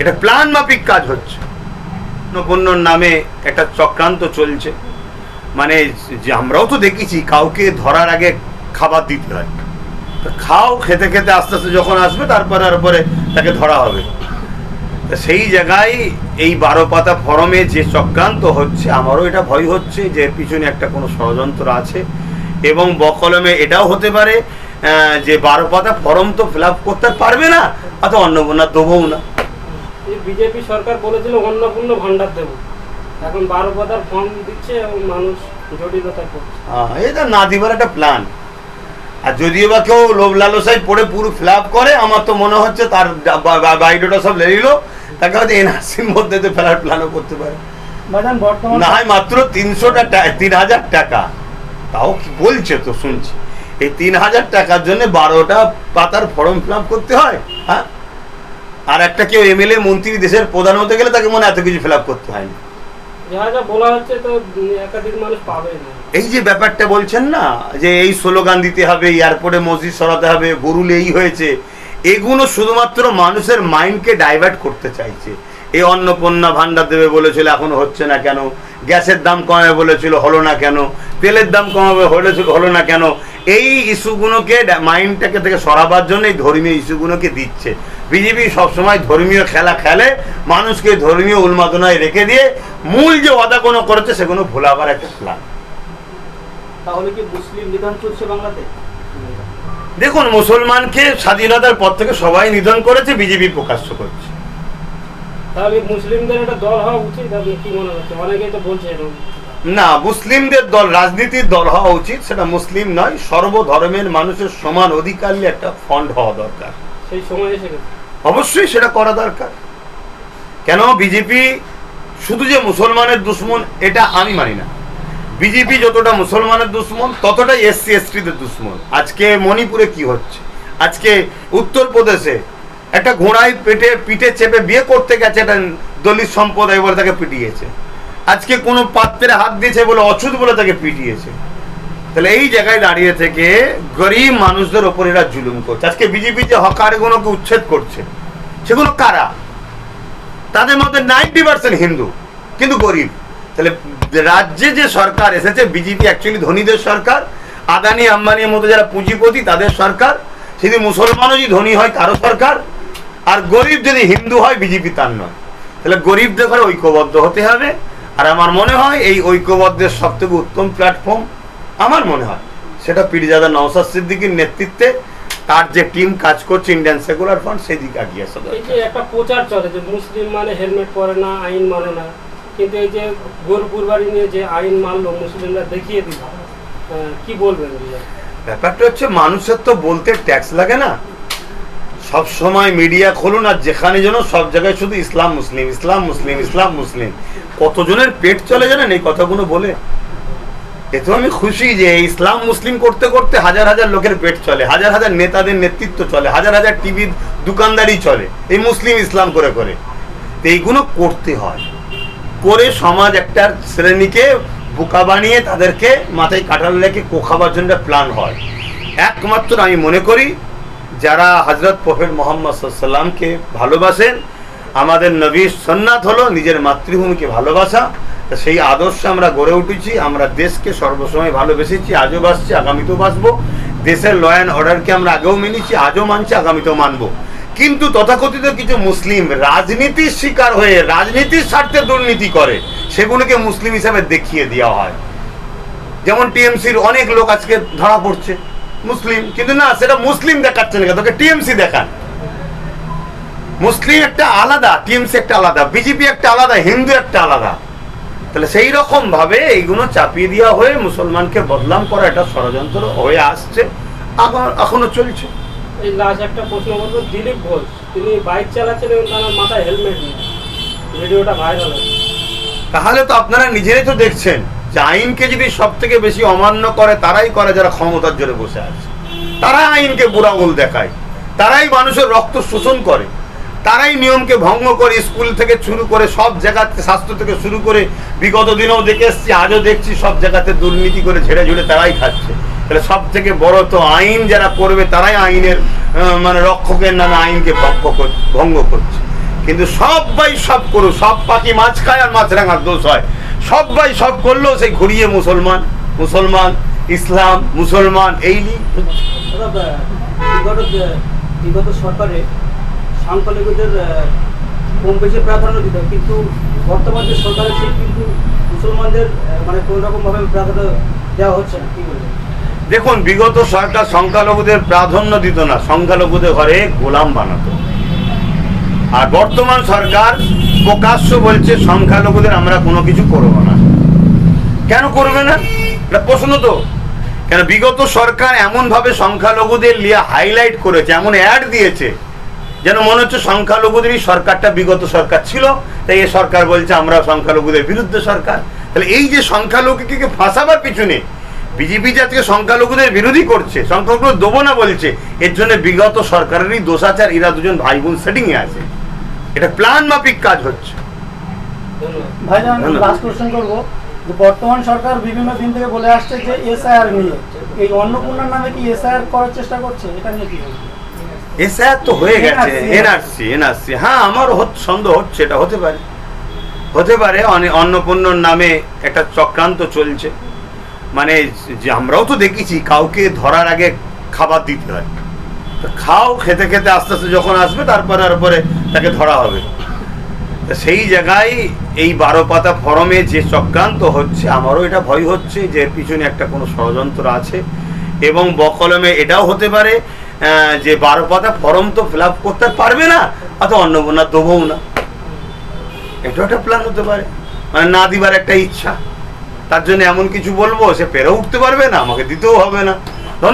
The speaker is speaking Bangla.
এটা প্ল্যান মাফিক কাজ হচ্ছে। পণ্যর নামে একটা চক্রান্ত চলছে, মানে যে আমরাও তো দেখেছি কাউকে ধরার আগে খাবার দিতে হয়, খাও, খেতে খেতে আস্তে আস্তে যখন আসবে তারপরে তাকে ধরা হবে। সেই জায়গায় এই 12 পাতা ফরমে যে চক্রান্ত হচ্ছে, আমারও এটা ভয় হচ্ছে যে পিছনে একটা কোনো ষড়যন্ত্র আছে। এবং বকলমে এটাও হতে পারে যে 12 পাতা ফরম তো ফিল আপ করতে পারবে না, অত অন্নপূর্ণা দেবও না। বিজেপি সরকার বলেছিল অন্নপূর্ণ ভান্ডার দেব, এখন 12 পাতার ফর্ম দিচ্ছে এবং মানুষ জটিলতায় পড়ছে। এটা না দিবার একটা প্ল্যান। আর যদিও বা কেউ লোভ লালসায় পড়ে পুরো ফিল আপ করে, আমার তো মনে হচ্ছে তার বায়োডাটা সব লে নিল, তাকে হয়তো এনআরসির মধ্যে তো ফেলার প্ল্যানও করতে পারে। না হয় মাত্র 3,000 টাকা, তাও কি বলছে তো শুনছি, এই 3,000 টাকার জন্য 12টা পাতার ফর্ম ফিল আপ করতে হয়। হ্যাঁ, আর একটা কেউ এমএলএ মন্ত্রী দেশের প্রধান হতে গেলে তাকে মনে এত কিছু ফিল আপ করতে হয় না। যা বলা হচ্ছে তো একাধিক মানুষ পাবে না। এই যে ব্যাপারটা বলছেন না, যে এই স্লোগান দিতে হবে, এয়ারপোর্টে মসজিদ সরাতে হবে, গরুল এই হয়েছে, এগুলো শুধুমাত্র মানুষের মাইন্ডকে ডাইভার্ট করতে চাইছে। এই অন্নপূর্ণা ভান্ডার দেবে বলেছিল, এখনো হচ্ছে না কেন? গ্যাসের দাম কমাবে বলেছিল, হলো না কেন? তেলের দাম কমাবে হলো না কেন? এই ইস্যুগুলোকে মাইন্ডটাকে থেকে সরাবার জন্য এই ধর্মীয় ইস্যুগুলোকে দিচ্ছে। বিজেপি সবসময় ধর্মীয় খেলা খেলে, মানুষকে ধর্মীয় উন্মাদনায় রেখে দিয়ে মূল যে ওয়াদাগুলো করেছে সেগুলো ভোলাবার একটা প্ল্যান। তাহলে কি মুসলিম নিধন চলছে বাংলাতে? দেখুন, মুসলমানকে স্বাধীনতার পর থেকে সবাই নিধন করেছে, বিজেপি প্রকাশ্য করছে। তাহলে মুসলিমদের একটা দল হওয়া উচিত, আপনি কি মনে হচ্ছে? অনেকেই তো বলছে এরকম। না, মুসলিমদের দল রাজনীতির দল হওয়া উচিত, সেটা মুসলিম নয়, সর্বধর্মের মানুষের সমান অধিকার নিয়ে একটা ফন্ড হওয়া দরকার। সেই সময় এসে গেছে, অবশ্যই সেটা করা দরকার। কেন বিজেপি শুধু যে মুসলমানের দুশ্মন এটা আমি মানি না। বিজেপি যতটা মুসলমানের দুশ্মন ততটাই এসসি এসটিদের দুশ্মন। আজকে মণিপুরে কি হচ্ছে, আজকে উত্তরপ্রদেশে একটা ঘোড়ায় পিঠে চেপে বিয়ে করতে গেছে একটা দলিত সম্প্রদায় বলে তাকে পিটিয়েছে। আজকে কোনো পাত্রে হাত দিয়েছে বলে অছুত বলে তাকে পিটিয়েছে। তাহলে এই জায়গায় দাঁড়িয়ে থেকে গরিব মানুষদের ওপর এরা জুলুম করছে। আজকে বিজেপি যে হকারগুলোকে উচ্ছেদ করছে, সেগুলো কারা? তাদের মধ্যে 90% হিন্দু, কিন্তু গরিব। তাহলে রাজ্যে যে সরকার এসেছে, বিজেপি অ্যাকচুয়ালি ধনীদের সরকার, আদানি আম্বানির মতো যারা পুঁজিপতি তাদের সরকার। যদি মুসলমানও যদি ধনী হয় তারও সরকার, আর গরিব যদি হিন্দু হয় বিজেপি তার নয়। তাহলে গরিবদের ঘরে ঐক্যবদ্ধ হতে হবে। আর আমার মনে হয় এই ঐক্যবদ্ধের সবথেকে উত্তম প্ল্যাটফর্ম আমার মনে হয় সেটা পীরজাদা নওশাদ সিদ্দিকীর নেতৃত্বে তার যে টিম কাজ করছে ইন্ডিয়ান সেকুলার ফ্রন্ট, সেই দিকে এগিয়ে আসা দরকার। এই যে একটা প্রচার চলে যে মুসলিম মানে হেলমেট পরে না, আইন মানে না, কিন্তু এই যে গরু কুরবানি নিয়ে যে আইন মানলো মুসলিমরা দেখিয়ে দিল, কি বলবেন? ব্যাপারটা হচ্ছে মানুষের তো বলতে ট্যাক্স লাগে না। সব সময় মিডিয়া খুলুন আর যেখানে যেন সব জায়গায় শুধু ইসলাম মুসলিম, ইসলাম মুসলিম, ইসলাম মুসলিম। কতজনের পেট চলে জানেন এই কথাগুলো বলে? এতে আমি খুশি যে ইসলাম মুসলিম করতে করতে হাজার হাজার লোকের পেট চলে, হাজার হাজার নেতাদের নেতৃত্ব চলে, হাজার হাজার টিভির দোকানদারি চলে এই মুসলিম ইসলাম করে করে। এইগুলো করতে হয়, করে সমাজ একটা শ্রেণীকে বোকা বানিয়ে তাদেরকে মাথায় কাঁঠাল রেখে কোখাবার জন্য প্ল্যান হয়। একমাত্র আমি মনে করি যারা হযরত প্রফেট মুহাম্মদ সাল্লাল্লাহু আলাইহি ওয়াসাল্লামকে ভালোবাসেন, আমাদের নবীর সুন্নাত হলো নিজের মাতৃভূমিকে ভালোবাসা। তা সেই আদর্শে আমরা গড়ে উঠেছি, আমরা দেশকে সর্বসময় ভালোবেসেছি, আজও বাসছি, আগামীতেও বাসবো। দেশের ল অ্যান্ড অর্ডারকে আমরা আগেও মেনেছি, আজও মানছি, আগামীতেও মানবো। কিন্তু তথাকথিত কিছু মুসলিম রাজনীতির শিকার হয়ে রাজনীতির স্বার্থে দুর্নীতি করে, সেগুলোকে মুসলিম হিসাবে দেখিয়ে দেওয়া হয়। যেমন টিএমসির অনেক লোক আজকে ধরা পড়ছে মুসলিম, কিন্তু না, সেটা মুসলিম দেখাচ্ছে না, তোকে টিএমসি দেখান। মুসলিম একটা আলাদা, টিএমসি একটা আলাদা, বিজেপি একটা আলাদা, হিন্দু একটা আলাদা। তাহলে সেই রকম ভাবে এইগুলো চাপিয়ে দেওয়া হয়ে মুসলমানকে বদনাম করা একটা ষড়যন্ত্র হয়ে আসছে, এখনো চলছে। এই লাস্ট একটা প্রশ্ন করবো, দিলীপ ঘোষ তিনি বাইক চালাচ্ছেন এবং তার মাথায় হেলমেট নেই, ভিডিওটা ভাইরাল হচ্ছে। তাহলে তো আপনারা নিজেরাই তো দেখছেন যে আইনকে যদি সব থেকে বেশি অমান্য করে তারাই করে যারা ক্ষমতার জোরে বসে আছে। তারাই আইনকে বুড়া আঙুল দেখায়, তারাই মানুষের রক্ত শোষণ করে, তারাই নিয়মকে ভঙ্গ করে, স্কুল থেকে শুরু করে সব জায়গাতে, স্বাস্থ্য থেকে শুরু করে বিগত দিনেও দেখে এসছি, আজও দেখছি, সব জায়গাতে দুর্নীতি করে ঝেড়ে ঝুড়ে তারাই খাচ্ছে। তাহলে সব থেকে বড় তো আইন যারা করবে তারাই আইনের মানে রক্ষকের নামে আইনকে ভঙ্গ করছে। কিন্তু সবাই সব করুক, সব পাখি মাছ খায় আর মাছরাঙার দোষ হয়, সবাই সব করলেও সেই ঘুরিয়ে মুসলমান মুসলমান ইসলাম মুসলমান এই দাদা, বিগত সরকারে সংখ্যালঘুদের কম বেশি প্রাধান্য দিত, কিন্তু বর্তমান যে সরকার আছে কিন্তু মুসলমানদের মানে কোনো রকমভাবে প্রাধান্য দেওয়া হচ্ছে না, কি বলবেন? দেখুন, বিগত সরকার সংখ্যালঘুদের প্রাধান্য দিত না, সংখ্যালঘুদের ঘরে গোলাম বানাতো। আর বর্তমান সরকার প্রকাশ্য বলছে সংখ্যালঘুদের আমরা কোনো কিছু করবো না। কেন করবে না? এটা প্রশ্ন তো। কেন বিগত সরকার এমনভাবে সংখ্যালঘুদের নিয়ে হাইলাইট করেছে, এমন অ্যাড দিয়েছে যেন মনে হচ্ছে সংখ্যালঘুদেরই সরকারটা বিগত সরকার ছিল, তাই এ সরকার বলছে আমরা সংখ্যালঘুদের বিরুদ্ধে সরকার। তাহলে এই যে সংখ্যালঘুকে ফাঁসাবার পিছনে বিজেপি যে আজকে সংখ্যালঘুদের বিরোধী করছে, সংখ্যালঘু দেবো না বলছে, এর জন্য বিগত সরকারেরই দোষাচার। এরা দুজন ভাই বোন সেটিংয়ে আছে, এটা প্ল্যান মাফিক কাজ হচ্ছে। ধন্যবাদ। ভাইজান, লাস্ট কোশ্চেন করবো যে বর্তমান সরকার বিভিন্ন দিন থেকে বলে আসছে যে এসআইআর নিয়ে, এই অন্নপূর্ণার নামে কি এসআইআর করার চেষ্টা করছে, এটা নিয়ে কি বলবেন? এসআইআর তো হয়ে গেছে, এনআরসি। হ্যাঁ, আমার সন্দেহ হচ্ছে এটা হতে পারে অন্নপূর্ণার নামে একটা চক্রান্ত চলছে। মানে যে আমরাও তো দেখেছি কাউকে ধরার আগে খাবার দিতে হয়, তো খাও, খেতে খেতে আস্তে আস্তে যখন আসবে তারপরে তাকে ধরা হবে। সেই জায়গায় এই 12 পাতা ফরমে যে চক্রান্ত হচ্ছে, আমারও এটা ভয় হচ্ছে যে এর পিছনে একটা কোনো ষড়যন্ত্র আছে। এবং বকলমে এটাও হতে পারে যে 12 পাতা ফরম তো ফিল আপ করতে পারবে না, অথবা অন্নপূর্ণা দেবও না, এটা একটা প্ল্যান হতে পারে। মানে না দিবার একটা ইচ্ছা, তার জন্য এমন কিছু বলবো সে পেরে উঠতে পারবে না, আমাকে দিতেও হবে না। ধন্যবাদ।